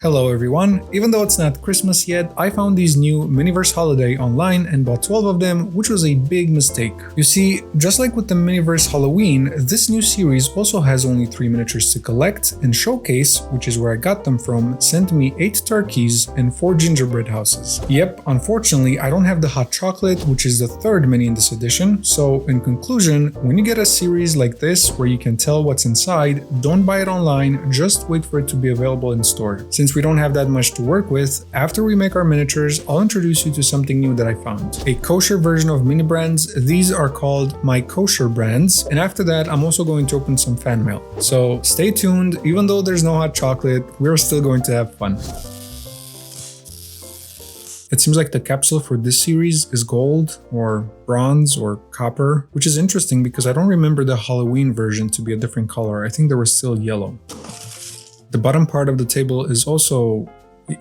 Hello everyone, even though it's not Christmas yet, I found these new MiniVerse holiday online and bought 12 of them, which was a big mistake. You see, just like with the MiniVerse Halloween, this new series also has only 3 miniatures to collect, and Showcase, which is where I got them from, sent me 8 turkeys and 4 gingerbread houses. Yep, unfortunately I don't have the hot chocolate, which is the third mini in this edition, so in conclusion, when you get a series like this where you can tell what's inside, don't buy it online, just wait for it to be available in store. Since we don't have that much to work with, after we make our miniatures, I'll introduce you to something new that I found. A kosher version of mini brands. These are called my Kosher Brands, and after that I'm also going to open some fan mail. So stay tuned, even though there's no hot chocolate, we're still going to have fun. It seems like the capsule for this series is gold or bronze or copper, which is interesting because I don't remember the Halloween version to be a different color. I think they were still yellow. The bottom part of the table is also,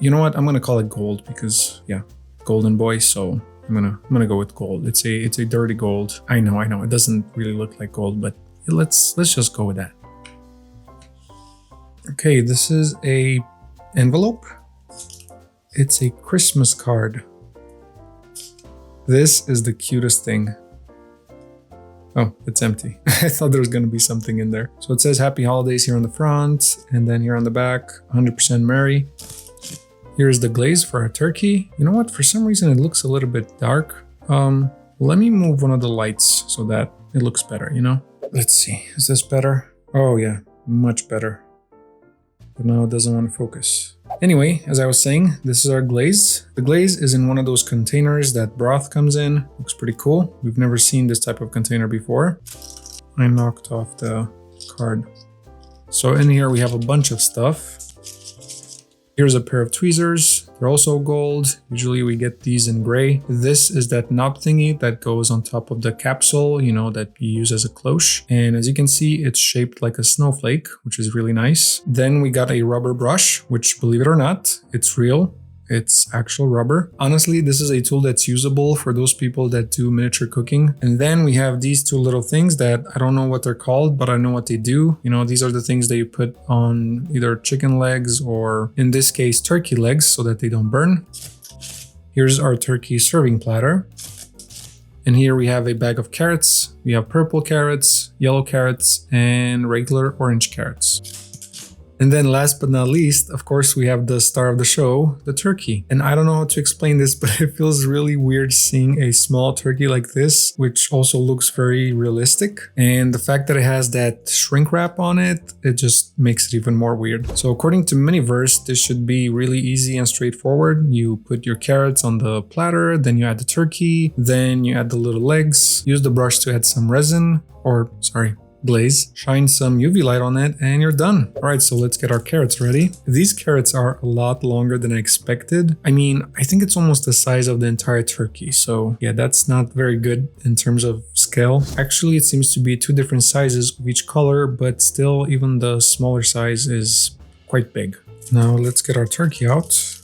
you know what, I'm gonna call it gold because, yeah, golden boy, so I'm gonna go with gold. It's a dirty gold. I know, it doesn't really look like gold, but let's just go with that. Okay, this is a envelope. It's a Christmas card. This is the cutest thing. Oh, it's empty. I thought there was going to be something in there. So it says Happy Holidays here on the front, and then here on the back, 100% merry. Here's the glaze for our turkey. You know what? For some reason, it looks a little bit dark. Let me move one of the lights so that it looks better, you know? Let's see. Is this better? Oh yeah, much better. But now it doesn't want to focus. Anyway, as I was saying, this is our glaze. The glaze is in one of those containers that broth comes in. Looks pretty cool. We've never seen this type of container before. I knocked off the card. So in here we have a bunch of stuff. Here's a pair of tweezers. They're also gold. Usually we get these in gray. This is that knob thingy that goes on top of the capsule, you know, that you use as a cloche. And as you can see, it's shaped like a snowflake, which is really nice. Then we got a rubber brush, which, believe it or not, it's real. It's actual rubber. Honestly, this is a tool that's usable for those people that do miniature cooking. And then we have these two little things that I don't know what they're called, but I know what they do. You know, these are the things that you put on either chicken legs or, in this case, turkey legs so that they don't burn. Here's our turkey serving platter. And here we have a bag of carrots. We have purple carrots, yellow carrots, and regular orange carrots. And then last but not least, of course, we have the star of the show, the turkey. And I don't know how to explain this, but it feels really weird seeing a small turkey like this, which also looks very realistic. And the fact that it has that shrink wrap on it, it just makes it even more weird. So according to MiniVerse, this should be really easy and straightforward. You put your carrots on the platter, then you add the turkey, then you add the little legs, use the brush to add some resin, glaze, shine some UV light on it, and you're done. All right, so let's get our carrots ready. These carrots are a lot longer than I expected. I mean, I think it's almost the size of the entire turkey. So yeah, that's not very good in terms of scale. Actually, it seems to be 2 different sizes of each color, but still even the smaller size is quite big. Now let's get our turkey out.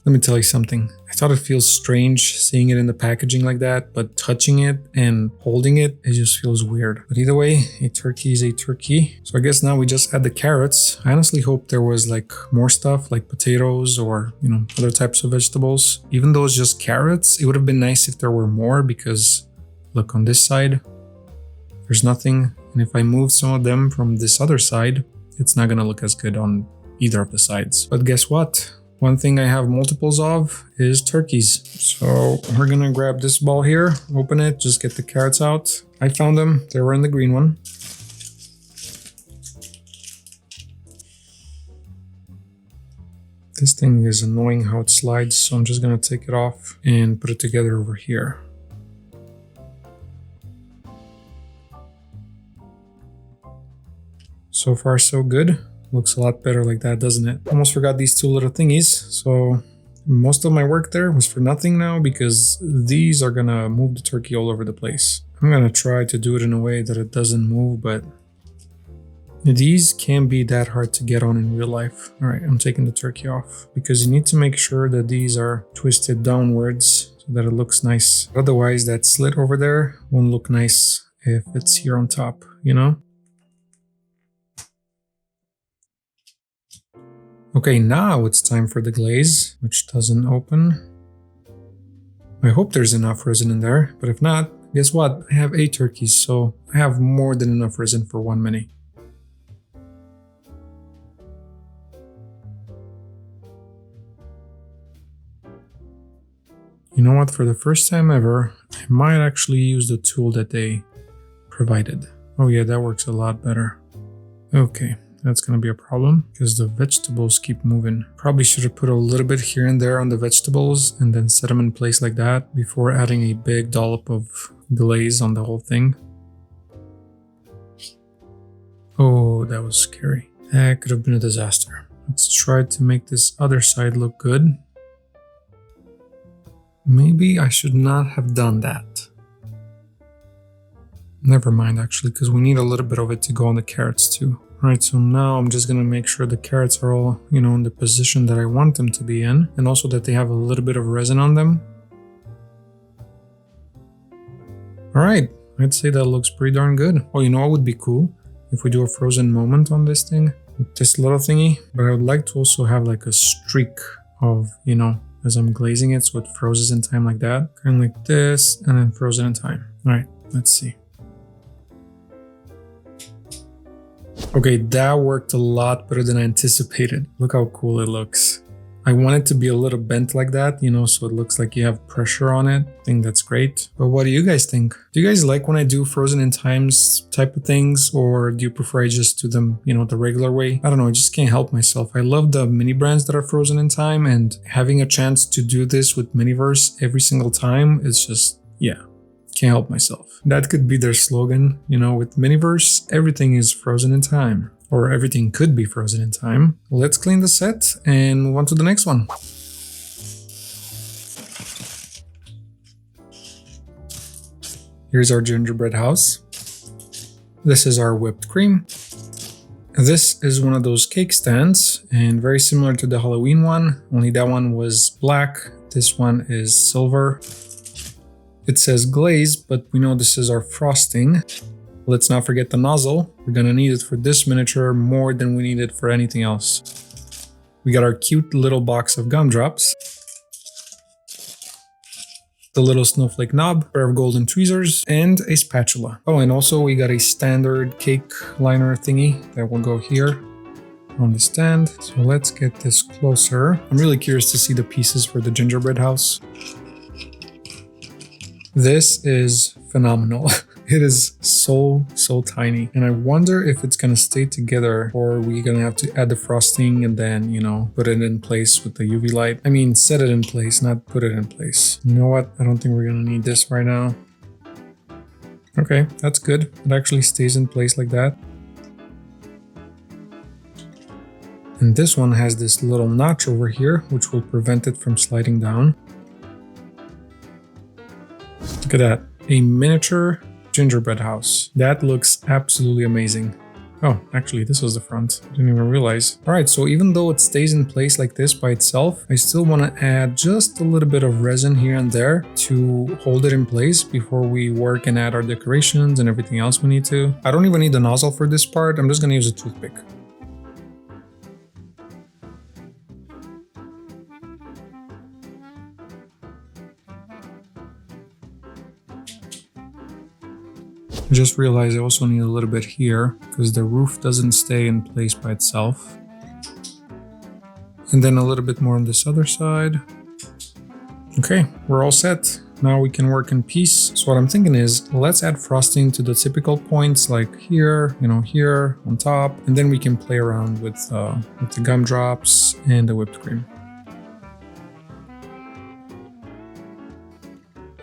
Let me tell you something. I thought it feels strange seeing it in the packaging like that, but touching it and holding it, it just feels weird. But either way, a turkey is a turkey. So I guess now we just add the carrots. I honestly hope there was like more stuff like potatoes or, you know, other types of vegetables. Even though it's just carrots, it would have been nice if there were more because look, on this side, there's nothing. And if I move some of them from this other side, it's not gonna look as good on either of the sides. But guess what? One thing I have multiples of is turkeys. So we're gonna grab this ball here, open it, just get the carrots out. I found them, they were in the green one. This thing is annoying how it slides, so I'm just gonna take it off and put it together over here. So far so good. Looks a lot better like that, doesn't it? Almost forgot these 2 little thingies. So most of my work there was for nothing now because these are gonna move the turkey all over the place. I'm gonna try to do it in a way that it doesn't move, but these can't be that hard to get on in real life. All right, I'm taking the turkey off because you need to make sure that these are twisted downwards so that it looks nice. Otherwise, that slit over there won't look nice if it's here on top, you know? Okay, now it's time for the glaze, which doesn't open. I hope there's enough resin in there, but if not, guess what? I have 8 turkeys, so I have more than enough resin for 1 mini. You know what? For the first time ever, I might actually use the tool that they provided. Oh yeah, that works a lot better. Okay, that's gonna be a problem because the vegetables keep moving. Probably should have put a little bit here and there on the vegetables and then set them in place like that before adding a big dollop of glaze on the whole thing. Oh, that was scary. That could have been a disaster. Let's try to make this other side look good. Maybe I should not have done that. Never mind actually, because we need a little bit of it to go on the carrots too. Alright, so now I'm just gonna make sure the carrots are all, in the position that I want them to be in, and also that they have a little bit of resin on them. Alright, I'd say that looks pretty darn good. Oh, you know what would be cool? If we do a frozen moment on this thing, with this little thingy, but I would like to also have like a streak of, as I'm glazing it, so it freezes in time like that. Kind of like this, and then frozen in time. Alright, let's see. Okay, that worked a lot better than I anticipated. Look how cool it looks. I want it to be a little bent like that, so it looks like you have pressure on it. I think that's great. But what do you guys think? Do you guys like when I do frozen in times type of things? Or do you prefer I just do them, the regular way? I don't know, I just can't help myself. I love the mini brands that are frozen in time, and having a chance to do this with MiniVerse every single time is just, yeah. Can't help myself. That could be their slogan, with MiniVerse, everything is frozen in time. Or everything could be frozen in time. Let's clean the set and move on to the next one. Here's our gingerbread house. This is our whipped cream. This is one of those cake stands, and very similar to the Halloween one, only that one was black. This one is silver. It says glaze, but we know this is our frosting. Let's not forget the nozzle. We're gonna need it for this miniature more than we need it for anything else. We got our cute little box of gumdrops. The little snowflake knob, pair of golden tweezers, and a spatula. Oh, and also we got a standard cake liner thingy that will go here on the stand. So let's get this closer. I'm really curious to see the pieces for the gingerbread house. This is phenomenal. It is so tiny. And I wonder if it's gonna stay together, or we're gonna have to add the frosting and then, put it in place with the UV light. I mean, set it in place, not put it in place. You know what? I don't think we're gonna need this right now. Okay, that's good. It actually stays in place like that. And this one has this little notch over here, which will prevent it from sliding down. Look at that, a miniature gingerbread house. That looks absolutely amazing. Oh, actually, this was the front. I didn't even realize. All right, so even though it stays in place like this by itself, I still want to add just a little bit of resin here and there to hold it in place before we work and add our decorations and everything else we need to. I don't even need the nozzle for this part. I'm just going to use a toothpick. I just realized I also need a little bit here because the roof doesn't stay in place by itself. And then a little bit more on this other side. Okay, we're all set. Now we can work in peace. So what I'm thinking is, let's add frosting to the typical points like here, here on top, and then we can play around with the gumdrops and the whipped cream.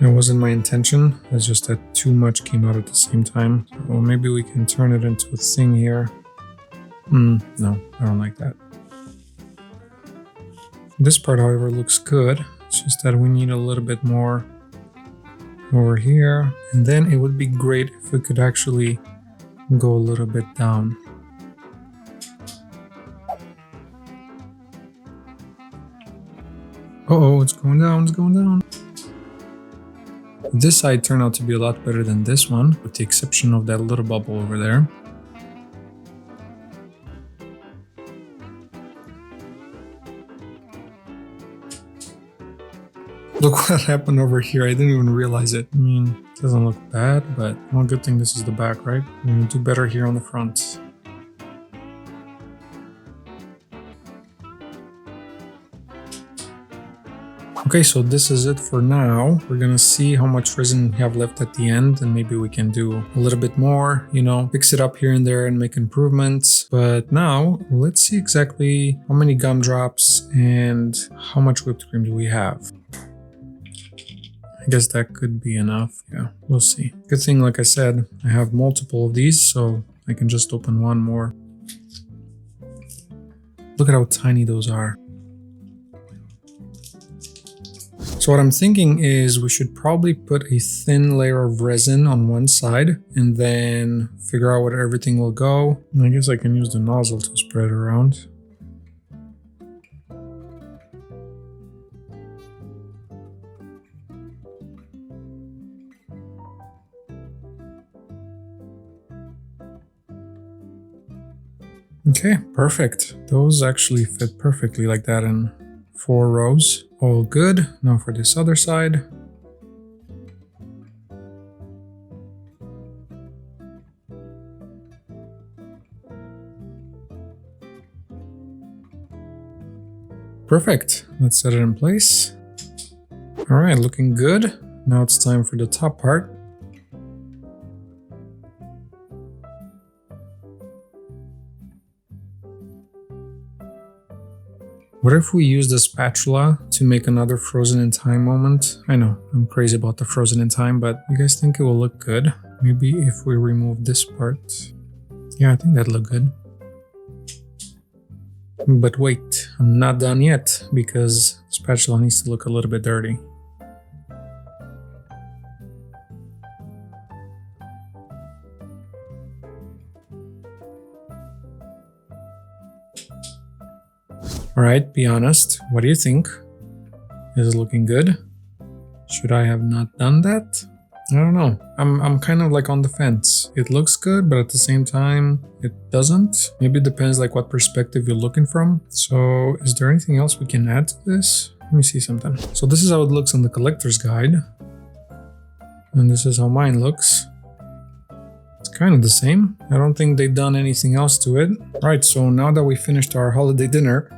It wasn't my intention, it's just that too much came out at the same time. So maybe we can turn it into a thing here. No, I don't like that. This part, however, looks good. It's just that we need a little bit more over here. And then it would be great if we could actually go a little bit down. Uh-oh, it's going down, it's going down. This side turned out to be a lot better than this one, with the exception of that little bubble over there. Look what happened over here. I didn't even realize it. I mean, it doesn't look bad, but well, good thing this is the back, right? We're gonna do better here on the front. Okay, so this is it for now. We're gonna see how much resin we have left at the end, and maybe we can do a little bit more, you know, fix it up here and there and make improvements. But now let's see exactly how many gumdrops and how much whipped cream do we have. I guess that could be enough. Yeah, we'll see. Good thing, like I said, I have multiple of these, so I can just open one more. Look at how tiny those are. So what I'm thinking is we should probably put a thin layer of resin on one side and then figure out where everything will go. I guess I can use the nozzle to spread around. Okay, perfect. Those actually fit perfectly like that in 4 rows. All good. Now for this other side. Perfect. Let's set it in place. All right, looking good. Now it's time for the top part. What if we use the spatula to make another frozen in time moment? I know, I'm crazy about the frozen in time, but you guys think it will look good? Maybe if we remove this part. Yeah, I think that'd look good. But wait, I'm not done yet because the spatula needs to look a little bit dirty. Alright, be honest. What do you think? Is it looking good? Should I have not done that? I don't know. I'm kind of like on the fence. It looks good, but at the same time, it doesn't. Maybe it depends like what perspective you're looking from. So is there anything else we can add to this? Let me see something. So this is how it looks on the collector's guide. And this is how mine looks. It's kind of the same. I don't think they've done anything else to it. Right, so now that we finished our holiday dinner,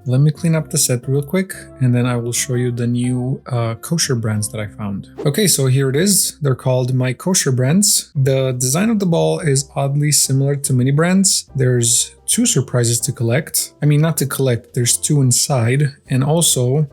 let me clean up the set real quick, and then I will show you the new Kosher Brands that I found. Okay, so here it is. They're called My Kosher Brands. The design of the ball is oddly similar to Mini Brands. There's 2 surprises to collect. I mean, not to collect, there's 2 inside. And also,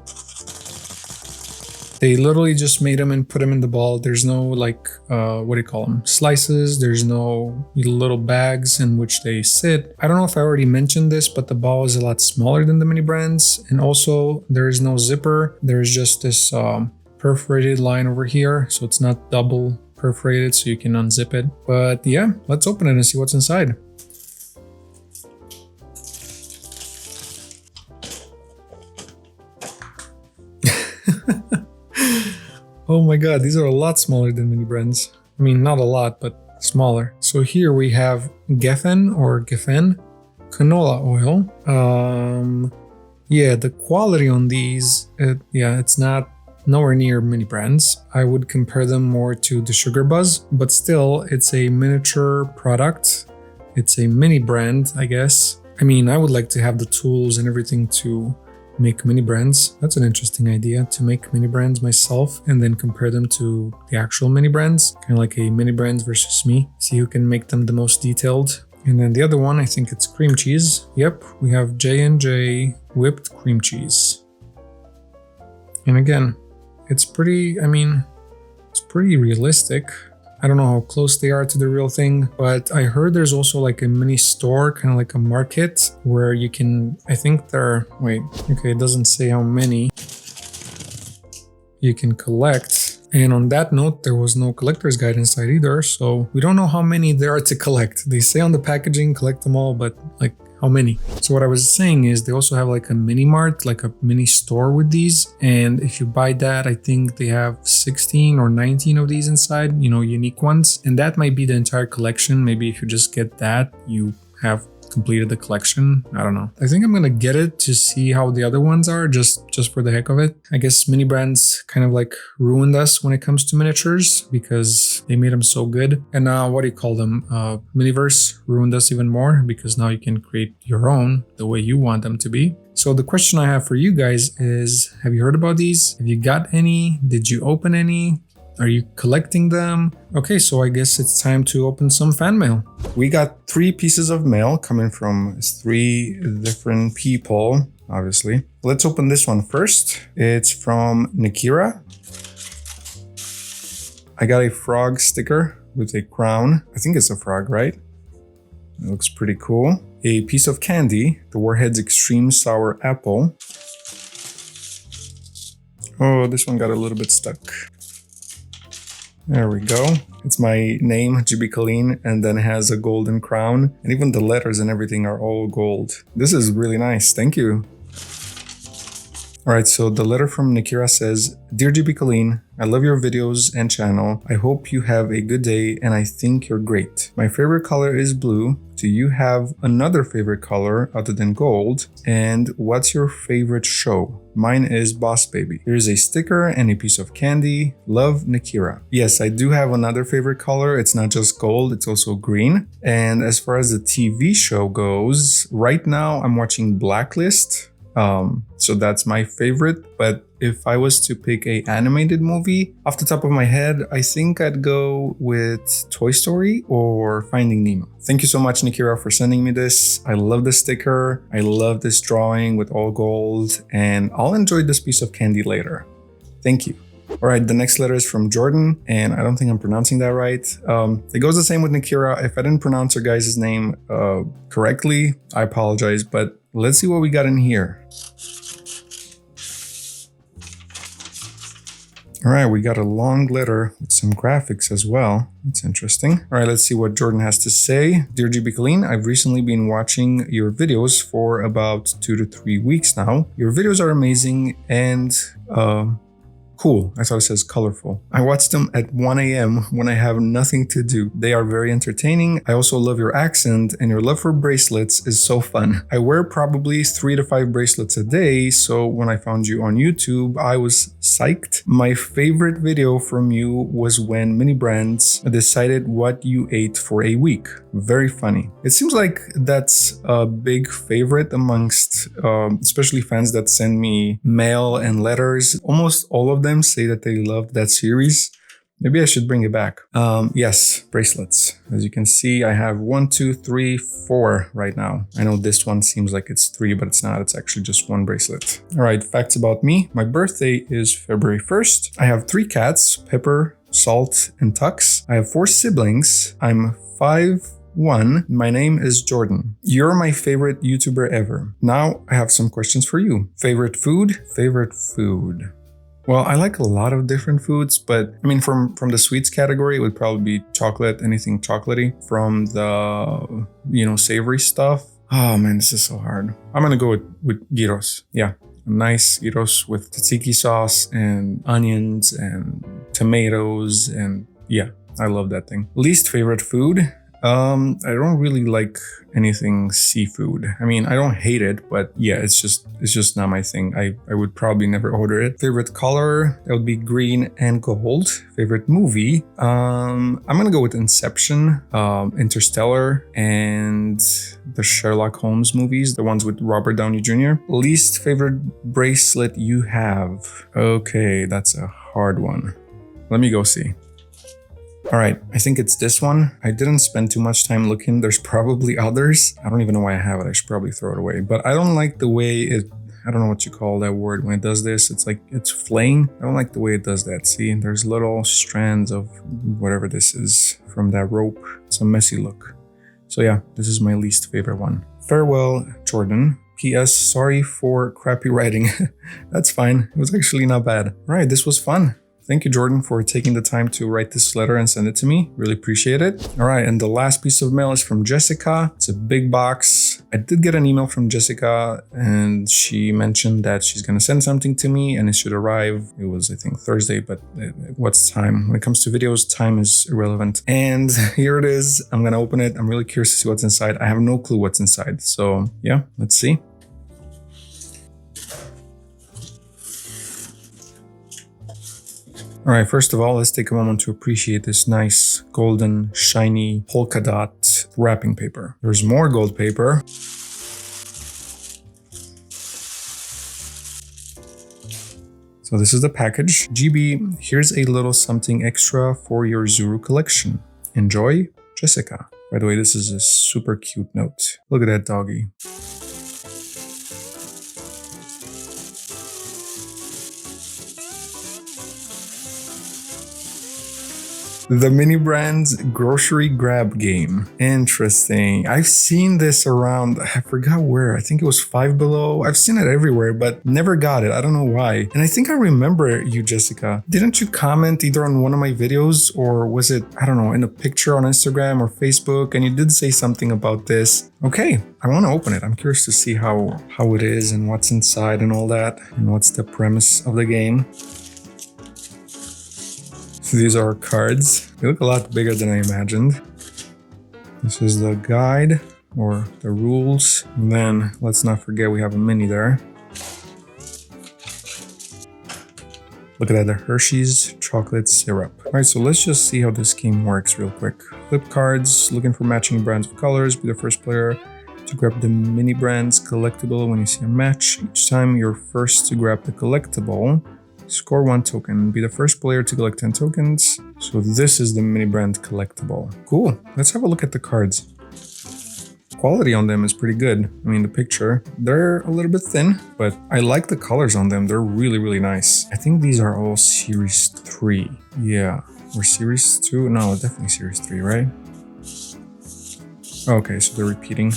they literally just made them and put them in the ball. There's no like, what do you call them? Slices. There's no little bags in which they sit. I don't know if I already mentioned this, but the ball is a lot smaller than the Mini Brands. And also there is no zipper. There's just this perforated line over here. So it's not double perforated, so you can unzip it. But yeah, let's open it and see what's inside. Oh my god, these are a lot smaller than Mini Brands. I mean, not a lot, but smaller. So here we have Geffen or Geffen canola oil. Yeah, the quality on these, it's not nowhere near Mini Brands. I would compare them more to the Sugar Buzz, but still, it's a miniature product. It's a mini brand, I guess. I mean, I would like to have the tools and everything to make mini brands. That's an interesting idea, to make mini brands myself and then compare them to the actual mini brands, kind of like a mini brands versus me, see who can make them the most detailed. And then the other one, I think it's cream cheese. Yep, we have J&J whipped cream cheese. And again, it's pretty, I mean, it's pretty realistic. I don't know how close they are to the real thing, but I heard there's also like a mini store, kind of like a market, where you can, I think it doesn't say how many you can collect. And on that note, there was no collector's guide inside either, so we don't know how many there are to collect. They say on the packaging, collect them all, but like, how many? So what I was saying is they also have like a mini mart, like a mini store with these. And if you buy that, I think they have 16 or 19 of these inside, you know, unique ones. And that might be the entire collection. Maybe if you just get that, you have completed the collection. I don't know. I think I'm gonna get it to see how the other ones are, just for the heck of it. I guess Mini Brands kind of like ruined us when it comes to miniatures because they made them so good. And now, what do you call them? MiniVerse ruined us even more because now you can create your own the way you want them to be. So the question I have for you guys is, have you heard about these? Have you got any? Did you open any? Are you collecting them? Okay, so I guess it's time to open some fan mail. We got 3 pieces of mail coming from 3 different people, obviously. Let's open this one first. It's from Nikira. I got a frog sticker with a crown. I think it's a frog, right? It looks pretty cool. A piece of candy, the Warhead's Extreme Sour Apple. Oh, this one got a little bit stuck. There we go. It's my name, GBKuhleen, and then it has a golden crown. And even the letters and everything are all gold. This is really nice. Thank you. All right, so the letter from Nikira says, Dear GBKuhleen, I love your videos and channel. I hope you have a good day and I think you're great. My favorite color is blue. Do you have another favorite color other than gold? And what's your favorite show? Mine is Boss Baby. Here's a sticker and a piece of candy. Love, Nikira. Yes, I do have another favorite color. It's not just gold, it's also green. And as far as the TV show goes, right now I'm watching Blacklist. So that's my favorite, but if I was to pick a animated movie off the top of my head, I think I'd go with Toy Story or Finding Nemo. Thank you so much, Nikira, for sending me this. I love the sticker. I love this drawing with all gold, and I'll enjoy this piece of candy later. Thank you. All right, the next letter is from Jordan, and I don't think I'm pronouncing that right. It goes the same with Nikira. If I didn't pronounce your guys' name correctly, I apologize, but let's see what we got in here. All right, we got a long letter with some graphics as well. That's interesting. All right, let's see what Jordan has to say. Dear GBKuhleen, I've recently been watching your videos for about 2 to 3 weeks now. Your videos are amazing and cool. I thought it says colorful. I watch them at 1 a.m. when I have nothing to do. They are very entertaining. I also love your accent and your love for bracelets is so fun. I wear probably 3 to 5 bracelets a day, so when I found you on YouTube, I was psyched. My favorite video from you was when Mini Brands decided what you ate for a week. Very funny. It seems like that's a big favorite amongst especially fans that send me mail and letters. Almost all of them say that they loved that series. Maybe I should bring it back. Yes, bracelets. As you can see, I have 1, 2, 3, 4 right now. I know this one seems like it's 3, but it's not. It's actually just 1 bracelet. All right, facts about me. My birthday is February 1st. I have 3 cats, Pepper, Salt, and Tux. I have 4 siblings. I'm 5'1". My name is Jordan. You're my favorite YouTuber ever. Now I have some questions for you. Favorite food? Favorite food. Well, I like a lot of different foods, but I mean, from the sweets category, it would probably be chocolate, anything chocolatey. From the, savory stuff. Oh man, this is so hard. I'm gonna go with gyros. Yeah, a nice gyros with tzatziki sauce and onions and tomatoes. And yeah, I love that thing. Least favorite food. I don't really like anything seafood. I mean, I don't hate it, but yeah, it's just not my thing. I would probably never order it. Favorite color, that would be green and gold. Favorite movie, I'm gonna go with Inception, Interstellar, and the Sherlock Holmes movies, the ones with Robert Downey Jr. Least favorite bracelet you have. Okay, that's a hard one. Let me go see. All right, I think it's this one. I didn't spend too much time looking. There's probably others. I don't even know why I have it. I should probably throw it away. But I don't like the way it, I don't know what you call that word when it does this. It's like it's flaying. I don't like the way it does that. See, there's little strands of whatever this is from that rope. It's a messy look. So yeah, this is my least favorite one. Farewell, Jordan. P.S. Sorry for crappy writing. That's fine. It was actually not bad. All right, this was fun. Thank you, Jordan, for taking the time to write this letter and send it to me. Really appreciate it. All right, and the last piece of mail is from Jessica. It's a big box. I did get an email from Jessica, and she mentioned that she's going to send something to me and it should arrive. It was, I think, Thursday, but what's time? When it comes to videos, time is irrelevant. And here it is. I'm going to open it. I'm really curious to see what's inside. I have no clue what's inside. So yeah, let's see. All right, first of all, let's take a moment to appreciate this nice golden, shiny polka dot wrapping paper. There's more gold paper. So this is the package. GB, here's a little something extra for your Zuru collection. Enjoy, Jessica. By the way, this is a super cute note. Look at that doggy. The Mini Brands grocery grab game. Interesting. I've seen this around, I forgot where. I think it was Five Below. I've seen it everywhere, but never got it. I don't know why. And I think I remember you, Jessica. Didn't you comment either on one of my videos, or was it, I don't know, in a picture on Instagram or Facebook? And you did say something about this. Okay, I want to open it. I'm curious to see how it is and what's inside and all that, and what's the premise of the game. These are cards. They look a lot bigger than I imagined. This is the guide or the rules. And then let's not forget we have a mini there. Look at that, the Hershey's chocolate syrup. All right, so let's just see how this game works real quick. Flip cards, looking for matching brands of colors. Be the first player to grab the Mini Brands collectible when you see a match. Each time you're first to grab the collectible, score 1 token. Be the first player to collect 10 tokens. So this is the Mini Brand collectible. Cool. Let's have a look at the cards. Quality on them is pretty good. I mean, the picture, they're a little bit thin, but I like the colors on them. They're really, really nice. I think these are all Series 3. Yeah. Or Series 2? No, definitely Series 3, right? Okay, so they're repeating.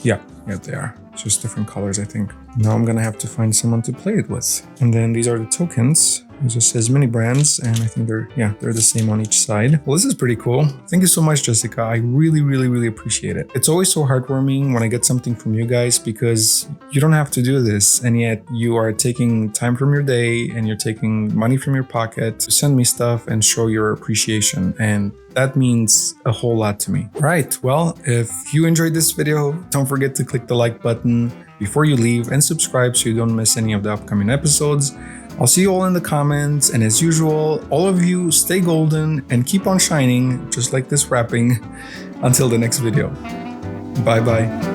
Yeah, they are. Just different colors, I think. Now I'm gonna have to find someone to play it with. And then these are the tokens. It just says Mini Brands, and I think they're the same on each side. Well, this is pretty cool. Thank you so much, Jessica. I really, really, really appreciate it. It's always so heartwarming when I get something from you guys, because you don't have to do this, and yet you are taking time from your day and you're taking money from your pocket to send me stuff and show your appreciation. And that means a whole lot to me. All right, well, if you enjoyed this video, don't forget to click the like button before you leave and subscribe so you don't miss any of the upcoming episodes. I'll see you all in the comments, and as usual, all of you stay golden and keep on shining, just like this wrapping. Until the next video. Bye bye.